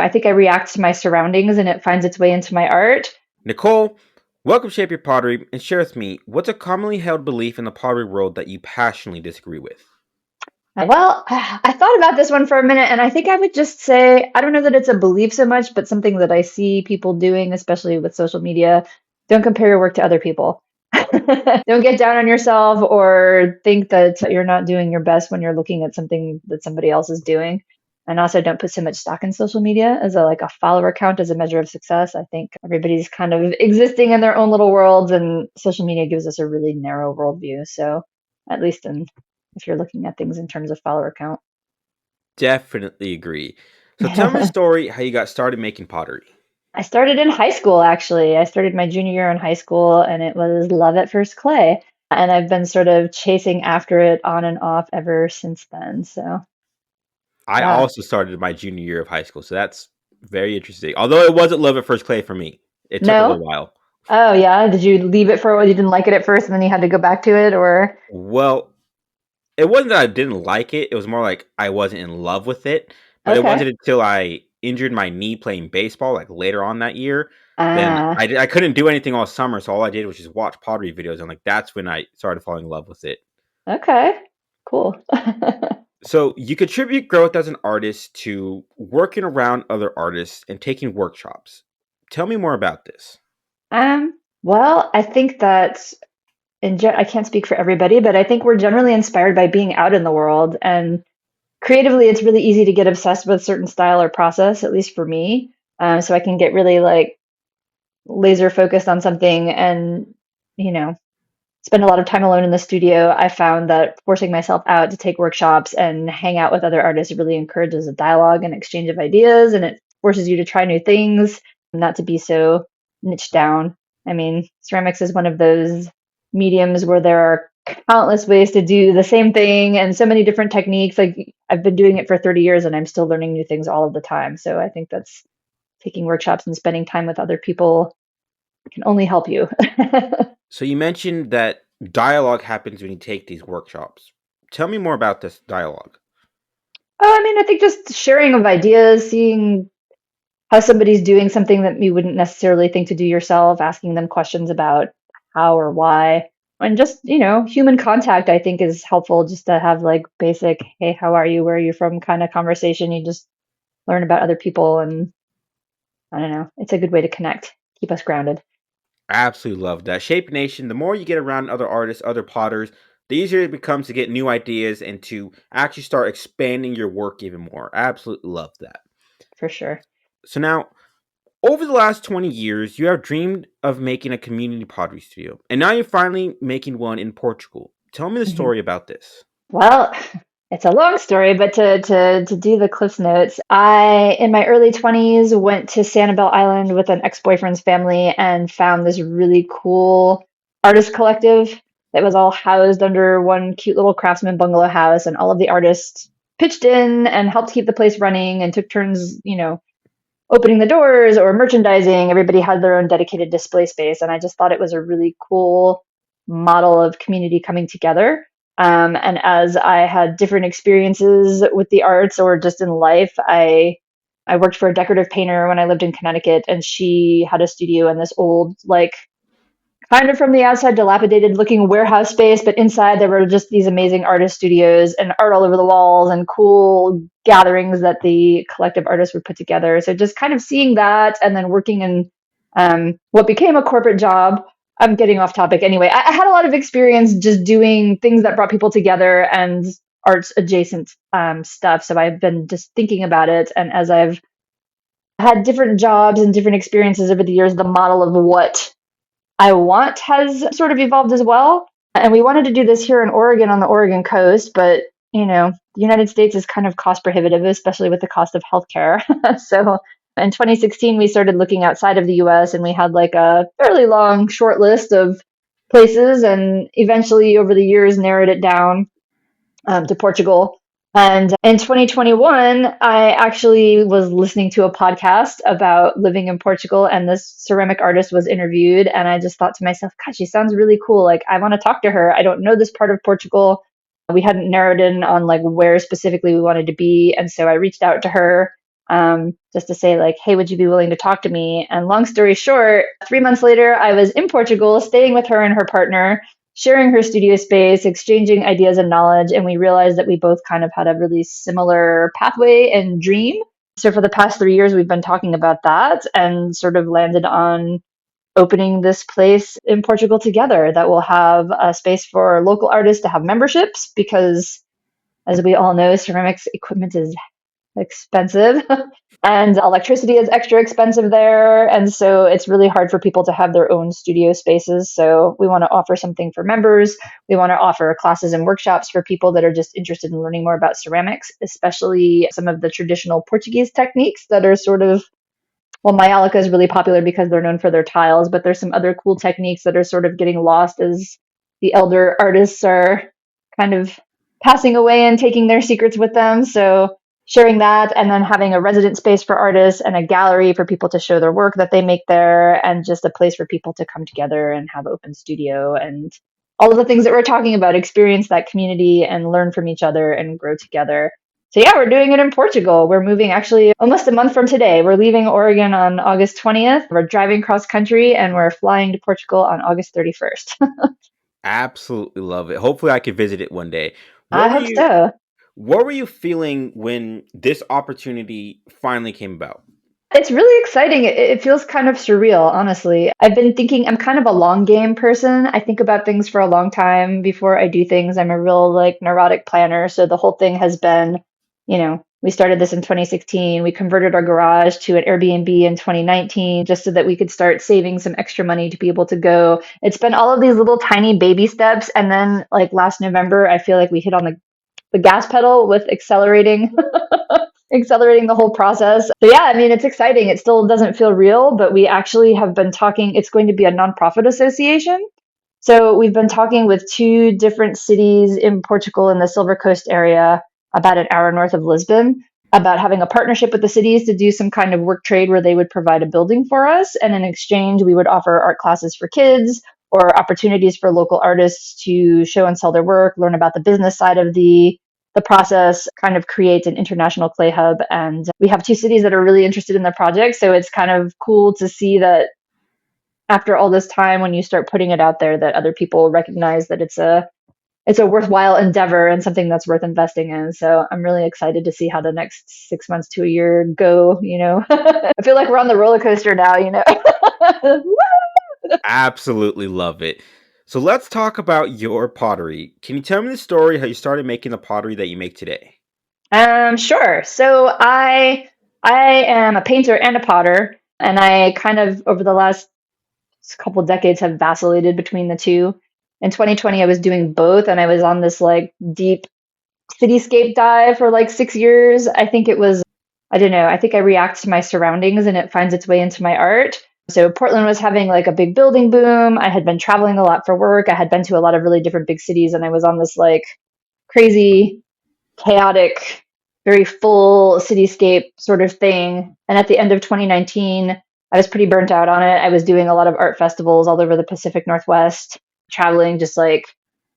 I think I react to my surroundings and it finds its way into my art. Nicole, welcome to Shape Your Pottery and share with me what's a commonly held belief in the pottery world that you passionately disagree with. Well, I thought about this one for a minute, and I think I would just say I don't know that it's a belief so much, but something that I see people doing, especially with social media. Don't compare your work to other people. Don't get down on yourself or think that you're not doing your best when you're looking at something that somebody else is doing. And also don't put so much stock in social media as a follower count as a measure of success. I think everybody's kind of existing in their own little worlds, and social media gives us a really narrow worldview. So at least in if you're looking at things in terms of follower count. Definitely agree. So tell me a story how you got started making pottery. I started in high school, actually. I started my junior year in high school, and it was love at first clay. And I've been sort of chasing after it on and off ever since then. So, I yeah. also started my junior year of high school, so that's very interesting. Although it wasn't love at first clay for me. It took a No? little while. Oh, yeah. Did you leave it for a while? You didn't like it at first, and then you had to go back to it, or? Well, it wasn't that I didn't like it, it was more like I wasn't in love with it, but it Okay. wasn't until I injured my knee playing baseball, like, later on that year, then Ah, I couldn't do anything all summer, so all I did was just watch pottery videos, and, like, that's when I started falling in love with it. okay. Cool. So, you contribute growth as an artist to working around other artists and taking workshops. Tell me more about this. Well, I think that I can't speak for everybody, but I think we're generally inspired by being out in the world. And creatively, it's really easy to get obsessed with certain style or process, at least for me. So I can get really like laser focused on something and, you know, spend a lot of time alone in the studio. I found that forcing myself out to take workshops and hang out with other artists really encourages a dialogue and exchange of ideas, and it forces you to try new things, not to be so niche down. I mean, ceramics is one of those mediums where there are countless ways to do the same thing and so many different techniques. Like I've been doing it for 30 years and I'm still learning new things all of the time. So I think that's taking workshops and spending time with other people can only help you. So, you mentioned that dialogue happens when you take these workshops. Tell me more about this dialogue. Oh, I mean, I think just sharing of ideas, seeing how somebody's doing something that you wouldn't necessarily think to do yourself, asking them questions about how or why. And just, human contact, I think, is helpful just to have like basic, hey, how are you? Where are you from kind of conversation. You just learn about other people. And I don't know, it's a good way to connect, keep us grounded. Absolutely love that. Shape Nation, the more you get around other artists, other potters, the easier it becomes to get new ideas and to actually start expanding your work even more. Absolutely love that. For sure. So now, over the last 20 years, you have dreamed of making a community pottery studio, and now you're finally making one in Portugal. Tell me the Mhm. story about this. Well, it's a long story, but to do the Cliff Notes, I, in my early 20s, went to Sanibel Island with an ex-boyfriend's family and found this really cool artist collective that was all housed under one cute little craftsman bungalow house, and all of the artists pitched in and helped keep the place running and took turns, opening the doors or merchandising. Everybody had their own dedicated display space, and I just thought it was a really cool model of community coming together. And as I had different experiences with the arts or just in life, I worked for a decorative painter when I lived in Connecticut, and she had a studio in this old, like, kind of from the outside dilapidated looking warehouse space, but inside there were just these amazing artist studios and art all over the walls and cool gatherings that the collective artists would put together. So just kind of seeing that and then working in what became a corporate job. I'm getting off topic anyway. I had a lot of experience just doing things that brought people together and arts adjacent stuff. So I've been just thinking about it. And as I've had different jobs and different experiences over the years, the model of what I want has sort of evolved as well. And we wanted to do this here in Oregon on the Oregon coast, but the United States is kind of cost prohibitive, especially with the cost of healthcare. So in 2016, we started looking outside of the US and we had like a fairly long short list of places and eventually over the years narrowed it down to Portugal. And in 2021, I actually was listening to a podcast about living in Portugal, and this ceramic artist was interviewed. And I just thought to myself, God, she sounds really cool. Like, I want to talk to her. I don't know this part of Portugal. We hadn't narrowed in on like where specifically we wanted to be. And so I reached out to her. just to say like, hey, would you be willing to talk to me? And long story short, 3 months later, I was in Portugal, staying with her and her partner, sharing her studio space, exchanging ideas and knowledge. And we realized that we both kind of had a really similar pathway and dream. So for the past 3 years, we've been talking about that and sort of landed on opening this place in Portugal together that will have a space for local artists to have memberships because, as we all know, ceramics equipment is expensive and electricity is extra expensive there. And so it's really hard for people to have their own studio spaces. So we want to offer something for members. We want to offer classes and workshops for people that are just interested in learning more about ceramics, especially some of the traditional Portuguese techniques that are sort of, well, Mayalica is really popular because they're known for their tiles, but there's some other cool techniques that are sort of getting lost as the elder artists are kind of passing away and taking their secrets with them. So sharing that and then having a resident space for artists and a gallery for people to show their work that they make there and just a place for people to come together and have open studio and all of the things that we're talking about, experience that community and learn from each other and grow together. So yeah, we're doing it in Portugal. We're moving actually almost a month from today. We're leaving Oregon on August 20th. We're driving cross country and we're flying to Portugal on August 31st. Absolutely love it. Hopefully, I can visit it one day. I What were hope you so. What were you feeling when this opportunity finally came about? It's really exciting. It feels kind of surreal, honestly. I've been thinking I'm kind of a long game person. I think about things for a long time before I do things. I'm a real like neurotic planner. So the whole thing has been, we started this in 2016. We converted our garage to an Airbnb in 2019 just so that we could start saving some extra money to be able to go. It's been all of these little tiny baby steps. And then like last November, I feel like we hit on the gas pedal with accelerating the whole process. So yeah, I mean, it's exciting. It still doesn't feel real, but we actually have been talking. It's going to be a nonprofit association. So we've been talking with two different cities in Portugal in the Silver Coast area, about an hour north of Lisbon, about having a partnership with the cities to do some kind of work trade where they would provide a building for us. And in exchange, we would offer art classes for kids or opportunities for local artists to show and sell their work, learn about the business side of the process, kind of create an international clay hub. And we have two cities that are really interested in the project. So it's kind of cool to see that after all this time, when you start putting it out there, that other people recognize that it's a worthwhile endeavor and something that's worth investing in. So I'm really excited to see how the next 6 months to a year go. I feel like we're on the roller coaster now. Absolutely love it. So let's talk about your pottery. Can you tell me the story how you started making the pottery that you make today? Sure. So I am a painter and a potter, and I kind of over the last couple decades have vacillated between the two. In 2020, I was doing both, and I was on this like deep cityscape dive for like 6 years. I think it was, I don't know, I think I react to my surroundings and it finds its way into my art. So Portland was having like a big building boom. I had been traveling a lot for work. I had been to a lot of really different big cities, and I was on this like crazy chaotic, very full cityscape sort of thing. And at the end of 2019, I was pretty burnt out on it. I was doing a lot of art festivals all over the Pacific Northwest, traveling just like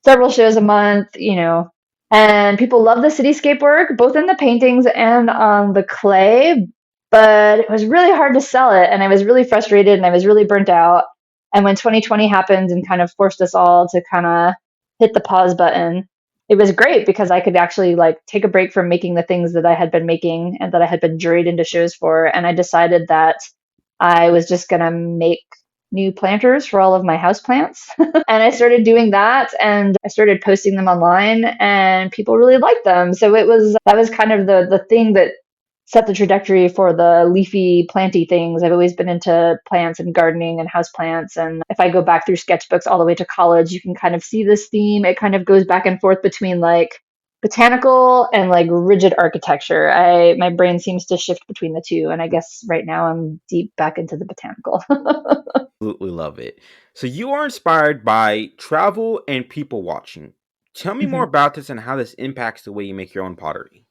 several shows a month. And people love the cityscape work, both in the paintings and on the clay. But it was really hard to sell it. And I was really frustrated and I was really burnt out. And when 2020 happened and kind of forced us all to kind of hit the pause button, it was great because I could actually like take a break from making the things that I had been making and that I had been juried into shows for. And I decided that I was just going to make new planters for all of my house plants. And I started doing that and I started posting them online and people really liked them. So that was kind of the thing that set the trajectory for the leafy planty things. I've always been into plants and gardening and house plants. And if I go back through sketchbooks all the way to college, you can kind of see this theme. It kind of goes back and forth between like botanical and like rigid architecture. My brain seems to shift between the two. And I guess right now I'm deep back into the botanical. Absolutely love it. So you are inspired by travel and people watching. Tell me more about this and how this impacts the way you make your own pottery.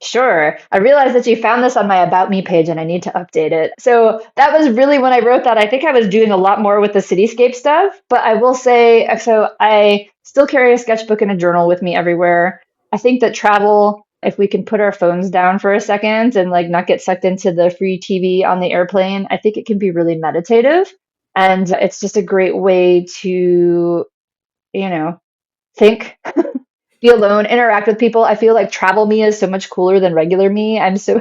Sure. I realized that you found this on my About Me page and I need to update it. So that was really when I wrote that. I think I was doing a lot more with the cityscape stuff, but I will say, so I still carry a sketchbook and a journal with me everywhere. I think that travel If we can put our phones down for a second and like not get sucked into the free TV on the airplane, I think it can be really meditative. And it's just a great way to, you know, think, be alone, interact with people. I feel like travel me is so much cooler than regular me. I'm so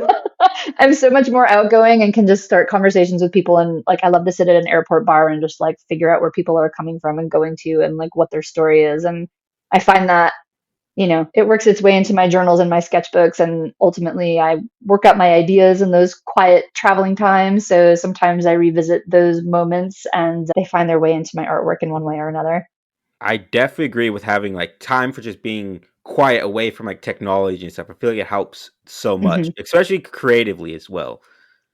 much more outgoing and can just start conversations with people. And like I love to sit at an airport bar and just like figure out where people are coming from and going to and like what their story is. And I find that, it works its way into my journals and my sketchbooks. And ultimately, I work out my ideas in those quiet traveling times. So sometimes I revisit those moments and they find their way into my artwork in one way or another. I definitely agree with having like time for just being quiet away from like technology and stuff. I feel like it helps so much, Hmm. especially creatively as well.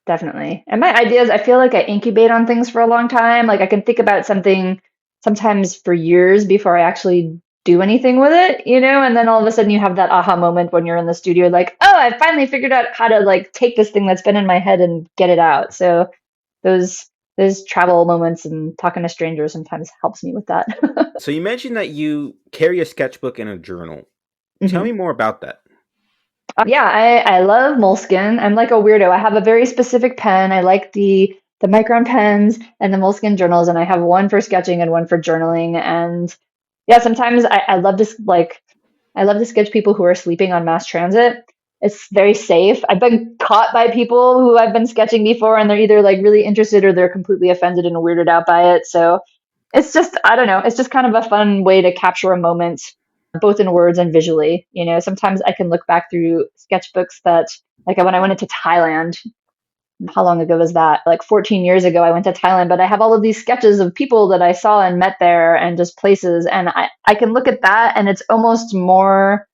Definitely. And my ideas, I feel like I incubate on things for a long time. Like I can think about something sometimes for years before I actually do anything with it, and then all of a sudden you have that aha moment when you're in the studio, like, oh, I finally figured out how to like take this thing that's been in my head and get it out. So those those travel moments and talking to strangers sometimes helps me with that. So you mentioned that you carry a sketchbook and a journal. Tell Hmm. me more about that. Yeah, I love Moleskine. I'm like a weirdo. I have a very specific pen. I like the Micron pens and the Moleskine journals, and I have one for sketching and one for journaling. And yeah, sometimes I love to I love to sketch people who are sleeping on mass transit. It's very safe. I've been caught by people who I've been sketching before, and they're either like really interested or they're completely offended and weirded out by it. So it's just, I don't know, it's just kind of a fun way to capture a moment, both in words and visually. Sometimes I can look back through sketchbooks that, like when I went into Thailand, how long ago was that? Like 14 years ago, I went to Thailand, but I have all of these sketches of people that I saw and met there and just places. And I can look at that and it's almost more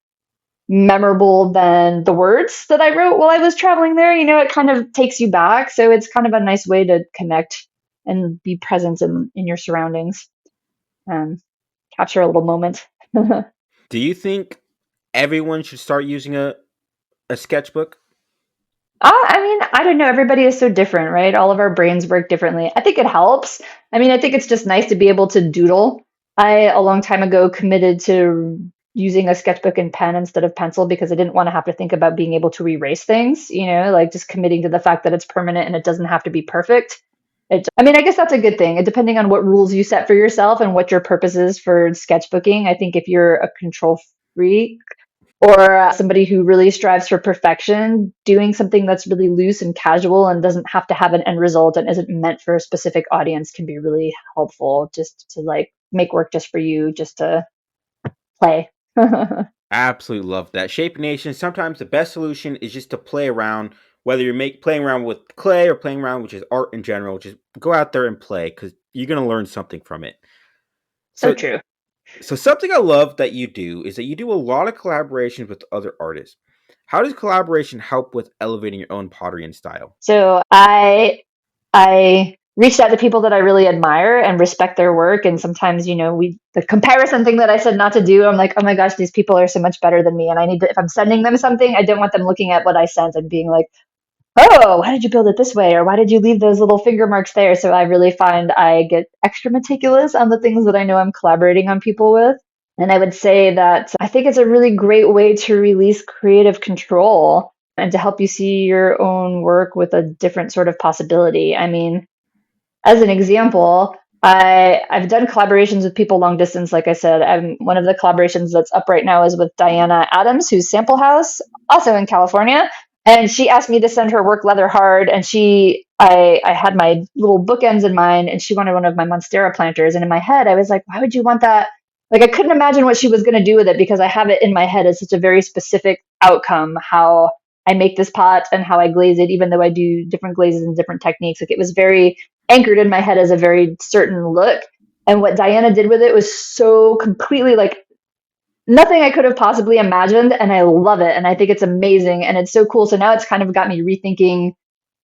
memorable than the words that I wrote while I was traveling there. It kind of takes you back. So it's kind of a nice way to connect and be present in your surroundings, um, capture a little moment. Do you think everyone should start using a sketchbook? I mean, I don't know. Everybody is so different, right? All of our brains work differently. I think it helps. I mean, I think it's just nice to be able to doodle. I, a long time ago, committed to using a sketchbook and pen instead of pencil because I didn't want to have to think about being able to erase things, like just committing to the fact that it's permanent and it doesn't have to be perfect. I mean, I guess that's a good thing. Depending on what rules you set for yourself and what your purpose is for sketchbooking, I think if you're a control freak, or somebody who really strives for perfection, doing something that's really loose and casual and doesn't have to have an end result and isn't meant for a specific audience can be really helpful just to like make work just for you, just to play. Absolutely love that. Shape Nation, sometimes the best solution is just to play around, whether you're playing around with clay or playing around with just art in general, just go out there and play because you're gonna learn something from it. So So true. so something I love that you do is that you do a lot of collaborations with other artists. How does collaboration help with elevating your own pottery and style? So I reached out to people that I really admire and respect their work. And sometimes, we the comparison thing that I said not to do, I'm like, oh my gosh, these people are so much better than me. And I need to, if I'm sending them something, I don't want them looking at what I sent and being like, oh, why did you build it this way? Or why did you leave those little finger marks there? So I really find I get extra meticulous on the things that I know I'm collaborating on people with. And I would say that I think it's a really great way to release creative control and to help you see your own work with a different sort of possibility. I mean, as an example, I've done collaborations with people long distance. Like I said, one of the collaborations that's up right now is with Diana Adams, who's Sample House, also in California. And she asked me to send her work leather hard, and I had my little bookends in mind, and she wanted one of my Monstera planters. And in my head, I was like, why would you want that? Like I couldn't imagine what she was going to do with it because I have it in my head as such a very specific outcome. How I make this pot and how I glaze it, even though I do different glazes and different techniques. Like it was very anchored in my head as a very certain look. And what Diana did with it was so completely like nothing I could have possibly imagined. And I love it. And I think it's amazing. And it's so cool. So now it's kind of got me rethinking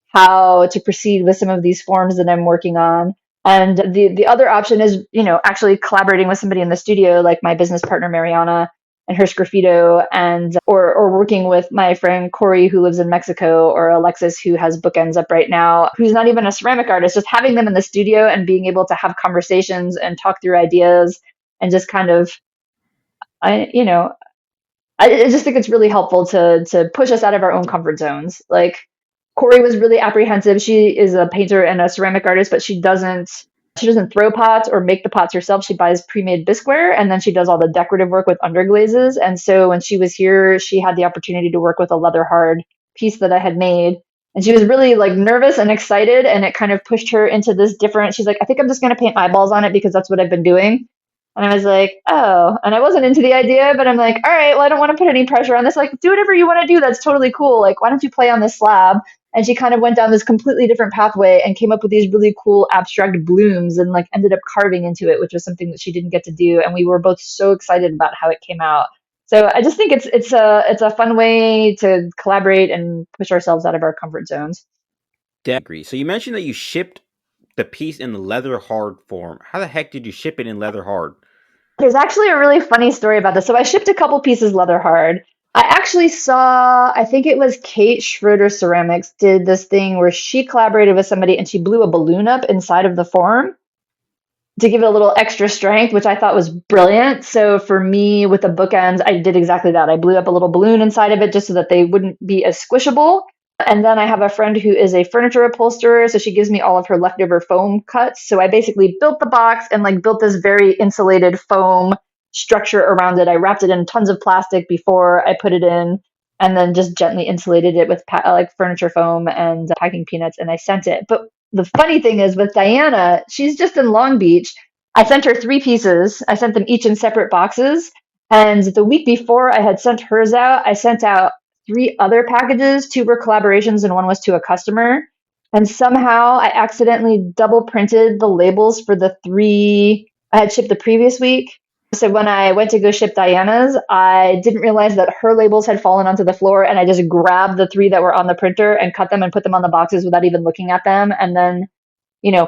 how to proceed with some of these forms that I'm working on. And the other option is, actually collaborating with somebody in the studio, like my business partner Mariana and her Sgraffito, and or working with my friend Corey who lives in Mexico, or Alexis who has bookends up right now, who's not even a ceramic artist, just having them in the studio and being able to have conversations and talk through ideas and just kind of I I just think it's really helpful to push us out of our own comfort zones. Like Corey was really apprehensive. She is a painter and a ceramic artist, but she doesn't throw pots or make the pots herself. She buys pre-made bisqueware and then she does all the decorative work with underglazes. And so when she was here, she had the opportunity to work with a leather hard piece that I had made. And she was really like nervous and excited, and it kind of pushed her into this different. She's like, I think I'm just going to paint eyeballs on it because that's what I've been doing. And I was like, oh, and I wasn't into the idea, but I'm like, all right, well, I don't want to put any pressure on this. Like, do whatever you want to do. That's totally cool. Like, why don't you play on this slab? And she kind of went down this completely different pathway and came up with these really cool abstract blooms and like ended up carving into it, which was something that she didn't get to do. And we were both so excited about how it came out. So I just think it's a fun way to collaborate and push ourselves out of our comfort zones. Definitely agree. So you mentioned that you shipped the piece in the leather hard form. How the heck did you ship it in leather hard? There's actually a really funny story about this. So I shipped a couple pieces leather hard. I actually saw, I think it was Kate Schroeder Ceramics did this thing where she collaborated with somebody and she blew a balloon up inside of the form to give it a little extra strength, which I thought was brilliant. So for me, with the bookends, I did exactly that. I blew up a little balloon inside of it just so that they wouldn't be as squishable. And then I have a friend who is a furniture upholsterer, so she gives me all of her leftover foam cuts. So I basically built the box and like built this very insulated foam structure around it. I wrapped it in tons of plastic before I put it in, and then just gently insulated it with like furniture foam and packing peanuts, and I sent it. But the funny thing is with Diana, she's just in Long Beach. I sent her three pieces. I sent them each in separate boxes. And the week before I had sent hers out, I sent out three other packages. Two were collaborations and one was to a customer. And somehow I accidentally double printed the labels for the three I had shipped the previous week. So when I went to go ship Diana's, I didn't realize that her labels had fallen onto the floor, and I just grabbed the three that were on the printer and cut them and put them on the boxes without even looking at them. And then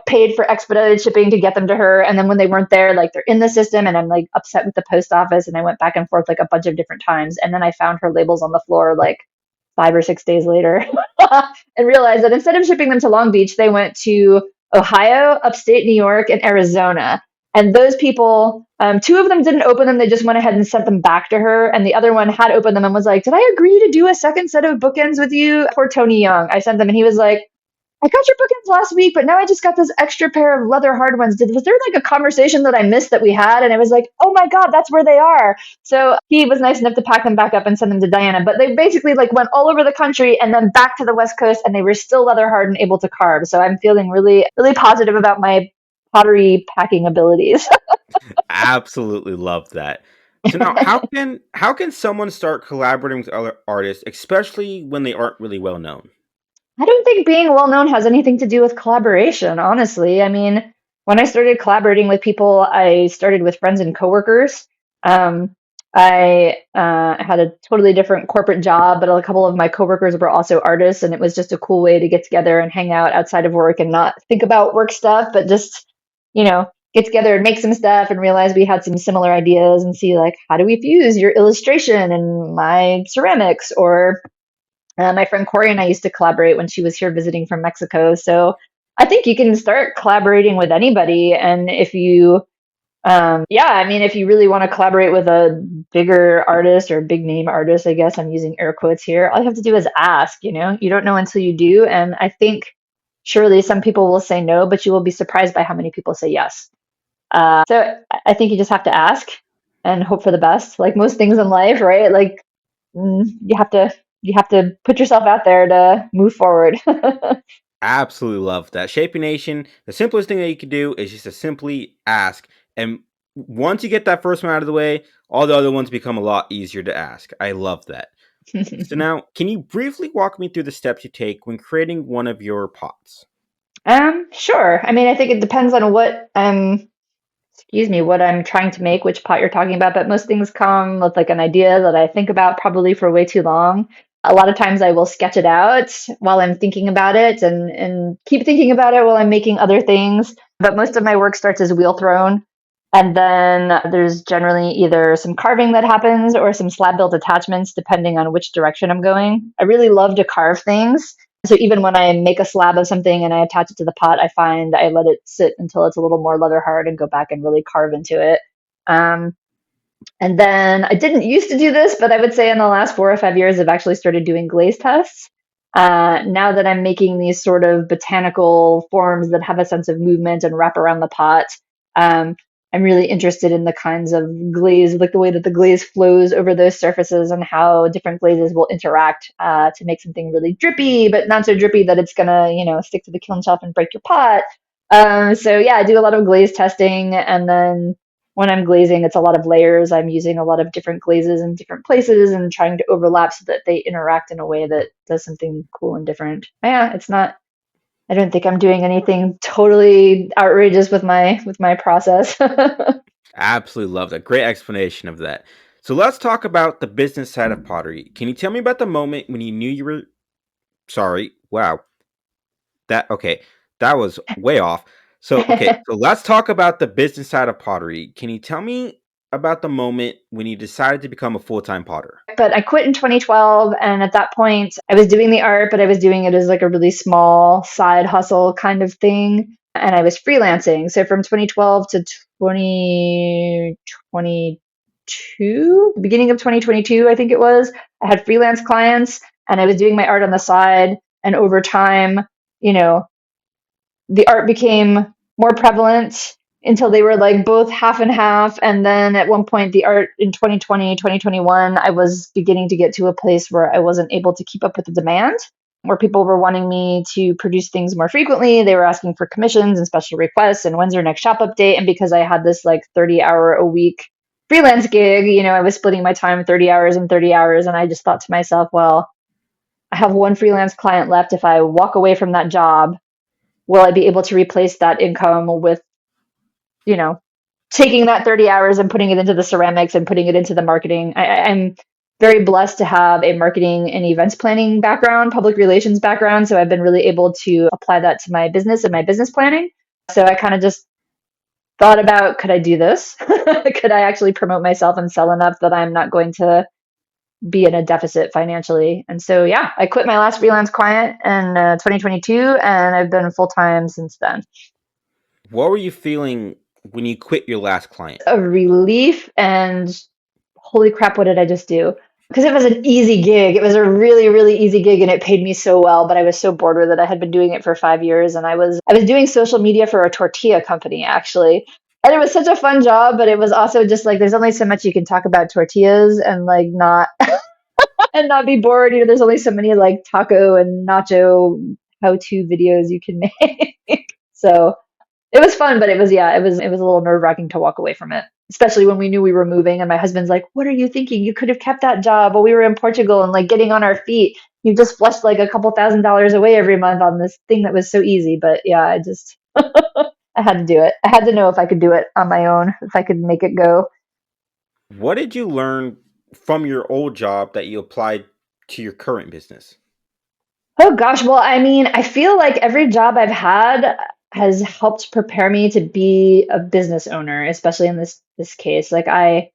paid for expedited shipping to get them to her. And then when they weren't there, like they're in the system, and I'm like upset with the post office. And I went back and forth like a bunch of different times. And then I found her labels on the floor like 5 or 6 days later and realized that instead of shipping them to Long Beach, they went to Ohio, upstate New York, and Arizona. And those people, two of them didn't open them. They just went ahead and sent them back to her. And the other one had opened them and was like, did I agree to do a second set of bookends with you? Poor Tony Young. I sent them and he was like, I got your bookends last week, but now I just got this extra pair of leather hard ones. Was there like a conversation that I missed that we had? And I was like, oh my God, that's where they are. So he was nice enough to pack them back up and send them to Diana. But they basically like went all over the country and then back to the West Coast, and they were still leather hard and able to carve. So I'm feeling really, really positive about my pottery packing abilities. Absolutely love that. So now how can someone start collaborating with other artists, especially when they aren't really well known? I don't think being well known has anything to do with collaboration, honestly. I mean, when I started collaborating with people, I started with friends and coworkers. I had a totally different corporate job, but a couple of my coworkers were also artists, and it was just a cool way to get together and hang out outside of work and not think about work stuff, but just, get together and make some stuff and realize we had some similar ideas and see, like, how do we fuse your illustration and my ceramics? Or my friend Corey and I used to collaborate when she was here visiting from Mexico. So I think you can start collaborating with anybody. And yeah, I mean, if you really want to collaborate with a bigger artist or big name artist, I guess I'm using air quotes here, all you have to do is ask, you don't know until you do. And I think surely some people will say no, but you will be surprised by how many people say yes. So I think you just have to ask and hope for the best, like most things in life, right? Like you have to put yourself out there to move forward. Absolutely love that. Shaping Nation, the simplest thing that you can do is just to simply ask. And once you get that first one out of the way, all the other ones become a lot easier to ask. I love that. So now, can you briefly walk me through the steps you take when creating one of your pots? Sure. I mean, I think it depends on what I'm trying to make, which pot you're talking about, but most things come with like an idea that I think about probably for way too long. A lot of times I will sketch it out while I'm thinking about it and keep thinking about it while I'm making other things. But most of my work starts as wheel thrown. And then there's generally either some carving that happens or some slab built attachments, depending on which direction I'm going. I really love to carve things. So even when I make a slab of something and I attach it to the pot, I find I let it sit until it's a little more leather hard and go back and really carve into it. Um, And then I didn't used to do this, but I would say in the last 4 or 5 years, I've actually started doing glaze tests. Now that I'm making these sort of botanical forms that have a sense of movement and wrap around the pot, um, I'm really interested in the kinds of glaze, like the way that the glaze flows over those surfaces and how different glazes will interact to make something really drippy, but not so drippy that it's gonna, stick to the kiln shelf and break your pot. So yeah, I do a lot of glaze testing, and then when I'm glazing, it's a lot of layers. I'm using a lot of different glazes in different places and trying to overlap so that they interact in a way that does something cool and different. Yeah, it's not. I don't think I'm doing anything totally outrageous with my process. Absolutely love that. Great explanation of that. So let's talk about the business side of pottery. Can you tell me about the moment when you knew you were sorry? Wow. That okay. That was way off. So okay, so let's talk about the business side of pottery. Can you tell me about the moment when you decided to become a full-time potter? But I quit in 2012, and at that point, I was doing the art, but I was doing it as like a really small side hustle kind of thing, and I was freelancing. So from 2012 to 2022, beginning of 2022, I think it was, I had freelance clients, and I was doing my art on the side. And over time, you know, the art became more prevalent until they were like both half and half. And then at one point, the art in 2020, 2021, I was beginning to get to a place where I wasn't able to keep up with the demand, where people were wanting me to produce things more frequently. They were asking for commissions and special requests and when's your next shop update. And because I had this like 30-hour a week freelance gig, I was splitting my time 30 hours and 30 hours. And I just thought to myself, well, I have one freelance client left. If I walk away from that job, will I be able to replace that income with, you know, taking that 30 hours and putting it into the ceramics and putting it into the marketing? I'm very blessed to have a marketing and events planning background, public relations background. So I've been really able to apply that to my business and my business planning. So I kind of just thought about, could I do this? Could I actually promote myself and sell enough that I'm not going to be in a deficit financially? And so, yeah, I quit my last freelance client in 2022, and I've been full time since then. What were you feeling when you quit your last client? A relief and holy crap, what did I just do? Because it was an easy gig. It was a really, really easy gig and it paid me so well, but I was so bored with it. I had been doing it for 5 years, and I was doing social media for a tortilla company actually. And it was such a fun job, but it was also just like there's only so much you can talk about tortillas and like not and not be bored. There's only so many like taco and nacho how-to videos you can make. So it was fun, but it was a little nerve-wracking to walk away from it, especially when we knew we were moving. And my husband's like, "What are you thinking? You could have kept that job while we were in Portugal and like getting on our feet. You just flushed like a couple $1,000s away every month on this thing that was so easy." But yeah, I had to do it. I had to know if I could do it on my own, if I could make it go. What did you learn from your old job that you applied to your current business? Oh gosh, well, I mean, I feel like every job I've had has helped prepare me to be a business owner, especially in this case. Like I've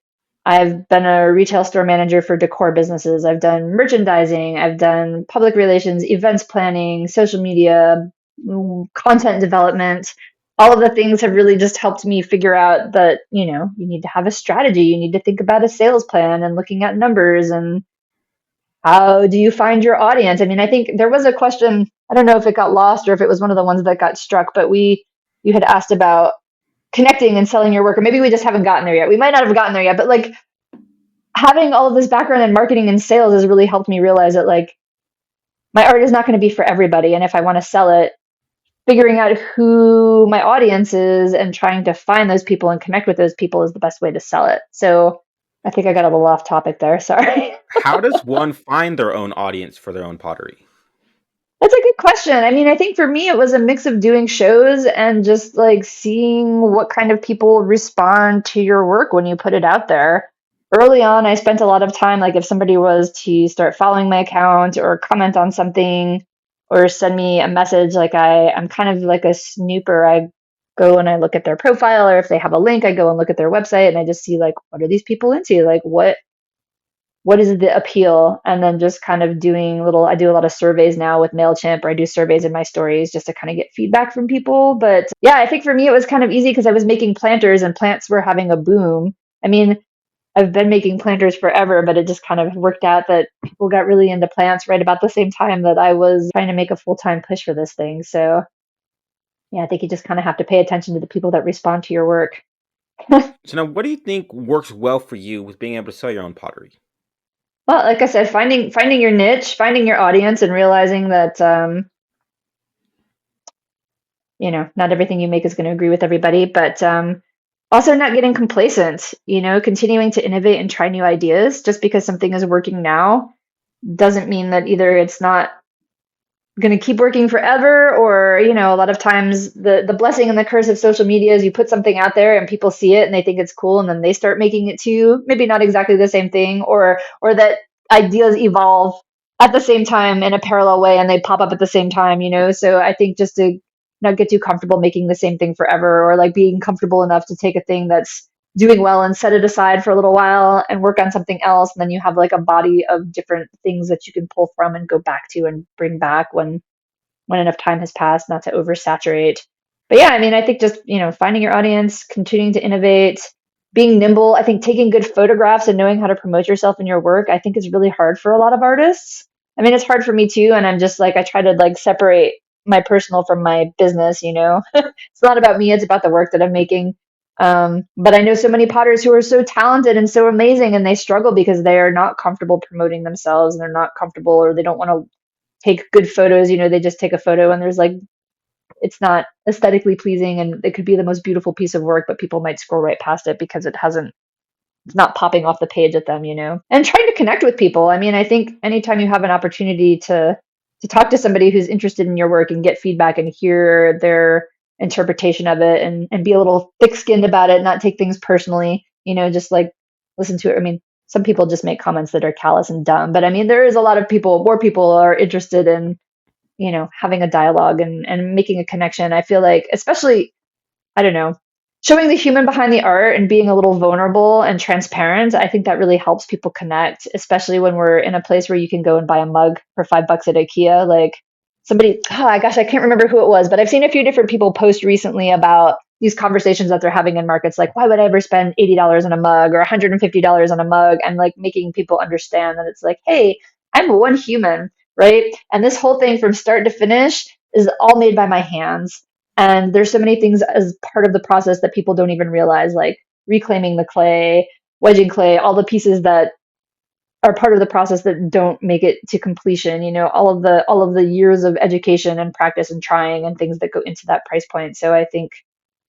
been a retail store manager for decor businesses. I've done merchandising, I've done public relations, events planning, social media, content development. All of the things have really just helped me figure out that, you need to have a strategy, you need to think about a sales plan and looking at numbers, and how do you find your audience? I mean, I think there was a question, I don't know if it got lost or if it was one of the ones that got struck, but you had asked about connecting and selling your work, or maybe we just haven't gotten there yet. We might not have gotten there yet, but like having all of this background in marketing and sales has really helped me realize that like my art is not going to be for everybody. And if I want to sell it, figuring out who my audience is and trying to find those people and connect with those people is the best way to sell it. So I think I got a little off topic there. Sorry. How does one find their own audience for their own pottery? That's a good question. I mean, I think for me, it was a mix of doing shows and just like seeing what kind of people respond to your work when you put it out there. Early on, I spent a lot of time, like if somebody was to start following my account or comment on something or send me a message, like I'm kind of like a snooper. I go and I look at their profile, or if they have a link, I go and look at their website and I just see like, what are these people into? Like, what is the appeal, and then just kind of I do a lot of surveys now with MailChimp, or I do surveys in my stories just to kind of get feedback from people. But yeah, I think for me it was kind of easy because I was making planters and plants were having a boom. I mean, I've been making planters forever, but it just kind of worked out that people got really into plants right about the same time that I was trying to make a full-time push for this thing. So yeah, I think you just kind of have to pay attention to the people that respond to your work. So now, what do you think works well for you with being able to sell your own pottery? Well, like I said, finding your niche, finding your audience, and realizing that not everything you make is going to agree with everybody, but also not getting complacent. Continuing to innovate and try new ideas. Just because something is working now doesn't mean that either it's not going to keep working forever, or a lot of times the blessing and the curse of social media is you put something out there and people see it and they think it's cool, and then they start making it too, maybe not exactly the same thing, or that ideas evolve at the same time in a parallel way and they pop up at the same time. So I think just to not get too comfortable making the same thing forever, or like being comfortable enough to take a thing that's doing well and set it aside for a little while and work on something else, and then you have like a body of different things that you can pull from and go back to and bring back when enough time has passed, not to oversaturate. But yeah, I mean, I think just, finding your audience, continuing to innovate, being nimble. I think taking good photographs and knowing how to promote yourself in your work, I think is really hard for a lot of artists. I mean, it's hard for me too. And I'm just like, I try to like separate my personal from my business. It's not about me, it's about the work that I'm making. But I know so many potters who are so talented and so amazing, and they struggle because they are not comfortable promoting themselves, and they're not comfortable, or they don't want to take good photos. They just take a photo and there's like, it's not aesthetically pleasing, and it could be the most beautiful piece of work, but people might scroll right past it because it's not popping off the page at them. And trying to connect with people. I mean, I think anytime you have an opportunity to talk to somebody who's interested in your work and get feedback and hear their interpretation of it, and be a little thick-skinned about it, not take things personally, just like listen to it. I mean, some people just make comments that are callous and dumb, but I mean, there is a lot of people, more people are interested in, having a dialogue and making a connection. I feel like, especially, I don't know, showing the human behind the art and being a little vulnerable and transparent, I think that really helps people connect, especially when we're in a place where you can go and buy a mug for $5 at IKEA. Like somebody, oh gosh, I can't remember who it was, but I've seen a few different people post recently about these conversations that they're having in markets, like, why would I ever spend $80 on a mug or $150 on a mug? And like making people understand that it's like, hey, I'm one human, right? And this whole thing from start to finish is all made by my hands. And there's so many things as part of the process that people don't even realize, like reclaiming the clay, wedging clay, all the pieces that are part of the process that don't make it to completion. All of the years of education and practice and trying and things that go into that price point. So I think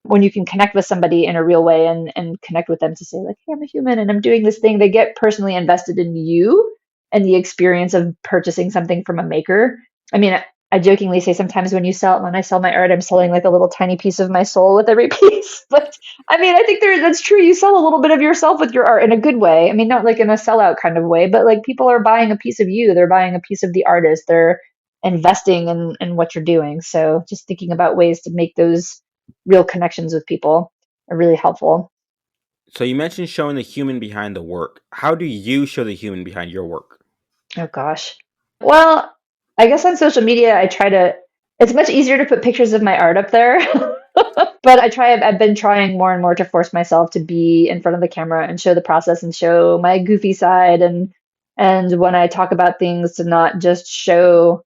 when you can connect with somebody in a real way, and connect with them to say like, hey, I'm a human and I'm doing this thing, they get personally invested in you and the experience of purchasing something from a maker. I mean, I jokingly say sometimes when I sell my art, I'm selling like a little tiny piece of my soul with every piece. But I mean, I think that's true. You sell a little bit of yourself with your art in a good way. I mean, not like in a sellout kind of way, but like people are buying a piece of you. They're buying a piece of the artist. They're investing in what you're doing. So just thinking about ways to make those real connections with people are really helpful. So you mentioned showing the human behind the work. How do you show the human behind your work? Oh gosh. Well, I guess on social media, it's much easier to put pictures of my art up there. But I've been trying more and more to force myself to be in front of the camera and show the process and show my goofy side, and when I talk about things, to not just show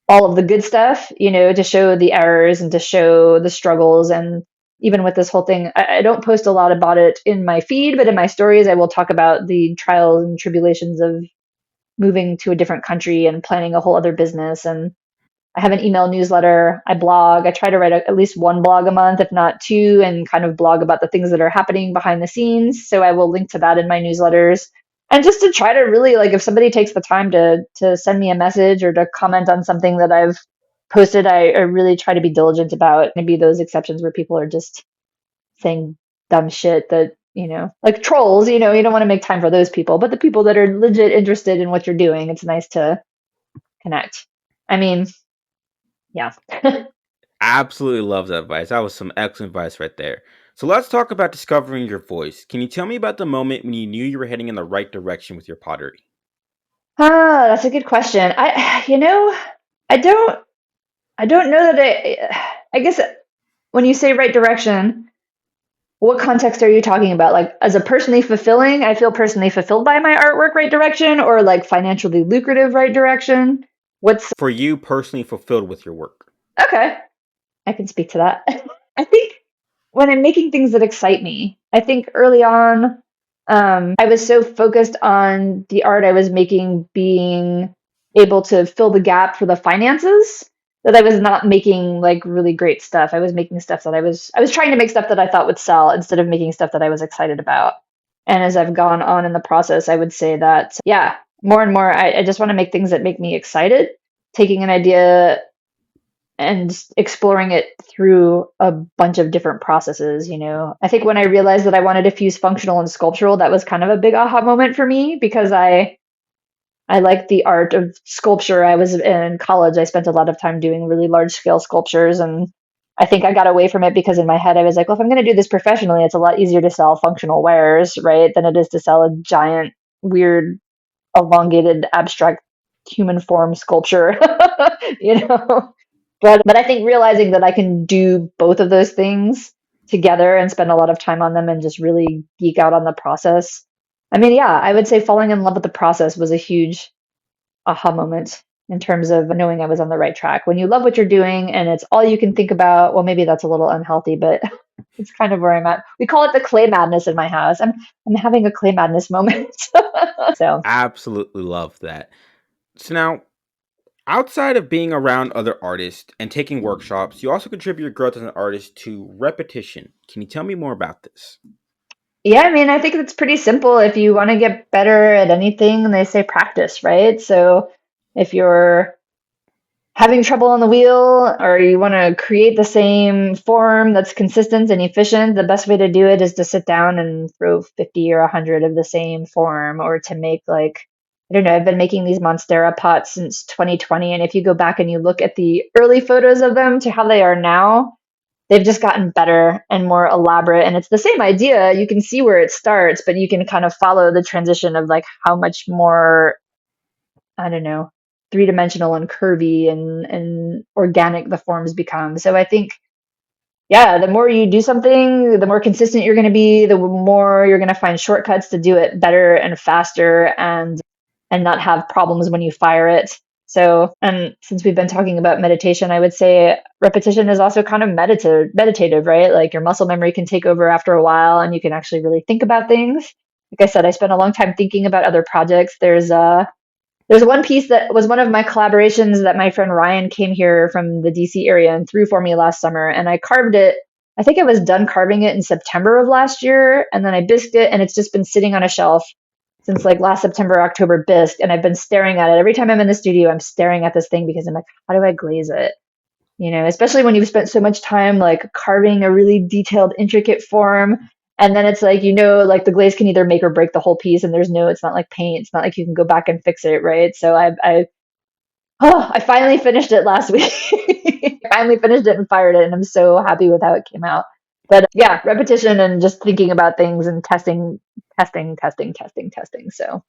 all of the good stuff, to show the errors and to show the struggles. And even with this whole thing, I don't post a lot about it in my feed, but in my stories, I will talk about the trials and tribulations of moving to a different country and planning a whole other business. And I have an email newsletter. I blog. I try to write at least one blog a month, if not two, and kind of blog about the things that are happening behind the scenes. So I will link to that in my newsletters. And just to try to really, like, if somebody takes the time to send me a message or to comment on something that I've posted, I really try to be diligent about. Maybe those exceptions where people are just saying dumb shit that, like trolls, you don't want to make time for those people. But the people that are legit interested in what you're doing, it's nice to connect. I mean, yeah. Absolutely love that advice. That was some excellent advice right there. So let's talk about discovering your voice. Can you tell me about the moment when you knew you were heading in the right direction with your pottery? That's a good question. I don't, I don't know that I guess when you say right direction, What context are you talking about? Like as a personally fulfilling, I feel personally fulfilled by my artwork right direction, or like financially lucrative right direction? What's For you personally fulfilled with your work. okay? I can speak to that. I think when I'm making things that excite me, I think early on, I was so focused on the art I was making being able to fill the gap for the finances that I was not making like really great stuff. I was making stuff that I was trying to make stuff that I thought would sell instead of making stuff that I was excited about. And as I've gone on in the process, I would say that, yeah, more and more, I just want to make things that make me excited. Taking an idea and exploring it through a bunch of different processes, you know. I think when I realized that I wanted to fuse functional and sculptural, that was kind of a big aha moment for me because I like the art of sculpture. I was in college, I spent a lot of time doing really large scale sculptures, and I think I got away from it because in my head I was like, well, if I'm going to do this professionally, it's a lot easier to sell functional wares, right, than it is to sell a giant weird elongated abstract human form sculpture. You know, but I think realizing that I can do both of those things together and spend a lot of time on them and just really geek out on the process. I mean, yeah, I would say falling in love with the process was a huge aha moment in terms of knowing I was on the right track. When you love what you're doing and it's all you can think about, well, maybe that's a little unhealthy, but it's kind of where I'm at. We call it the clay madness in my house. I'm having a clay madness moment. So Absolutely love that. So now, outside of being around other artists and taking workshops, you also contribute your growth as an artist to repetition. Can you tell me more about this? yeah, I mean, I think it's pretty simple. If you want to get better at anything, they say practice, right? So if you're having trouble on the wheel or you want to create the same form that's consistent and efficient, the best way to do it is to sit down and throw 50 or 100 of the same form or to make like, I don't know, I've been making these Monstera pots since 2020. And if you go back and you look at the early photos of them to how they are now, they've just gotten better and more elaborate. And it's the same idea. You can see where it starts, but you can kind of follow the transition of like how much more, I don't know, three-dimensional and curvy and organic the forms become. So I think, yeah, the more you do something, the more consistent you're going to be, the more you're going to find shortcuts to do it better and faster and not have problems when you fire it. So, and since we've been talking about meditation, I would say repetition is also kind of meditative, right? Like your muscle memory can take over after a while and you can actually really think about things. Like I said, I spent a long time thinking about other projects. There's one piece that was one of my collaborations that my friend Ryan came here from the DC area and threw for me last summer. And I carved it. I think I was done carving it in September of last year. And then I bisqued it and it's just been sitting on a shelf since like last September, October bisque. And I've been staring at it. Every time I'm in the studio, I'm staring at this thing because I'm like, how do I glaze it? You know, especially when you've spent so much time like carving a really detailed, intricate form. And then it's like, you know, like the glaze can either make or break the whole piece, and there's no, it's not like paint. It's not like you can go back and fix it, right? So I finally finished it last week. I finally finished it and fired it, and I'm so happy with how it came out. But yeah, repetition and just thinking about things and testing. So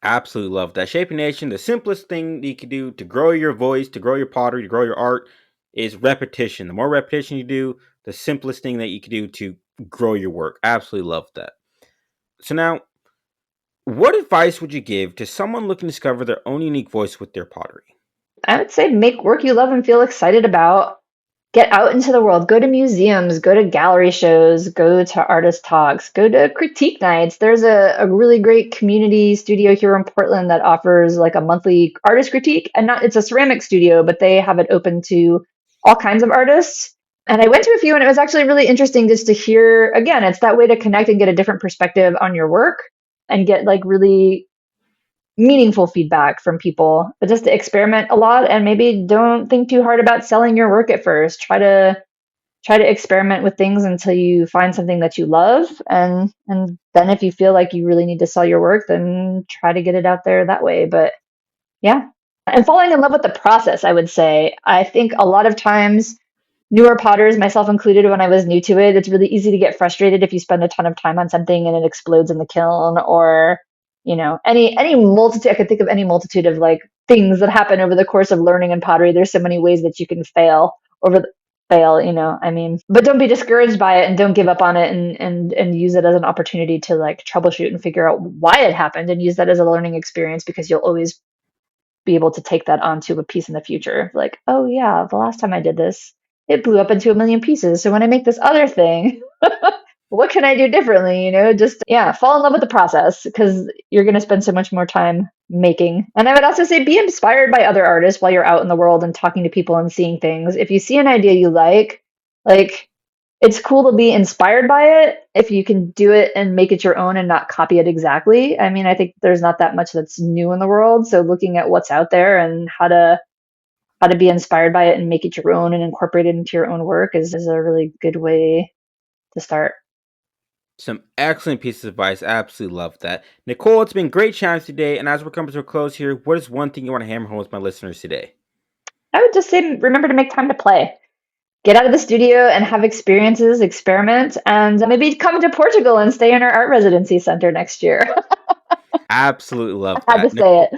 Absolutely love that. Shaping Nation, the simplest thing that you can do to grow your voice, to grow your pottery, to grow your art is repetition. The more repetition you do, the simplest thing that you can do to grow your work. Absolutely love that. So now, what advice would you give to someone looking to discover their own unique voice with their pottery? I would say make work you love and feel excited about. Get out into the world, go to museums, go to gallery shows, go to artist talks, go to critique nights. There's a really great community studio here in Portland that offers like a monthly artist critique, and not, it's a ceramic studio, but they have it open to all kinds of artists. And I went to a few and it was actually really interesting just to hear, again, it's that way to connect and get a different perspective on your work and get like really meaningful feedback from people, but just to experiment a lot and maybe don't think too hard about selling your work at first. Try to experiment with things until you find something that you love, and then if you feel like you really need to sell your work, then try to get it out there that way. But yeah. And falling in love with the process, I would say. I think a lot of times newer potters, myself included, when I was new to it, it's really easy to get frustrated if you spend a ton of time on something and it explodes in the kiln, or you know, any multitude. I could think of any multitude of like things that happen over the course of learning in pottery. There's so many ways that you can fail over. fail, I mean, but don't be discouraged by it and don't give up on it, and use it as an opportunity to like troubleshoot and figure out why it happened, and use that as a learning experience, because you'll always be able to take that onto a piece in the future. Like, oh yeah, the last time I did this, it blew up into a million pieces. So when I make this other thing, what can I do differently? Just, yeah, fall in love with the process, because you're going to spend so much more time making. And I would also say be inspired by other artists while you're out in the world and talking to people and seeing things. If you see an idea you like, it's cool to be inspired by it if you can do it and make it your own and not copy it exactly. I mean, I think there's not that much that's new in the world. So looking at what's out there and how to be inspired by it and make it your own and incorporate it into your own work is a really good way to start. Some excellent pieces of advice. I absolutely love that. Nicole, it's been great chatting today. And as we're coming to a close here, what is one thing you want to hammer home with my listeners today? I would just say remember to make time to play. Get out of the studio and have experiences, experiment, and maybe come to Portugal and stay in our art residency center next year. Absolutely I love had to that. say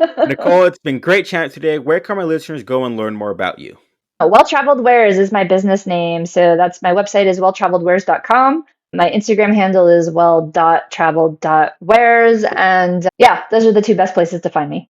it. Nicole, it's been great chatting today. Where can my listeners go and learn more about you? Well Traveled Wares is my business name. So that's my website is welltraveledwares.com. My Instagram handle is well.traveled.wares. And yeah, those are the two best places to find me.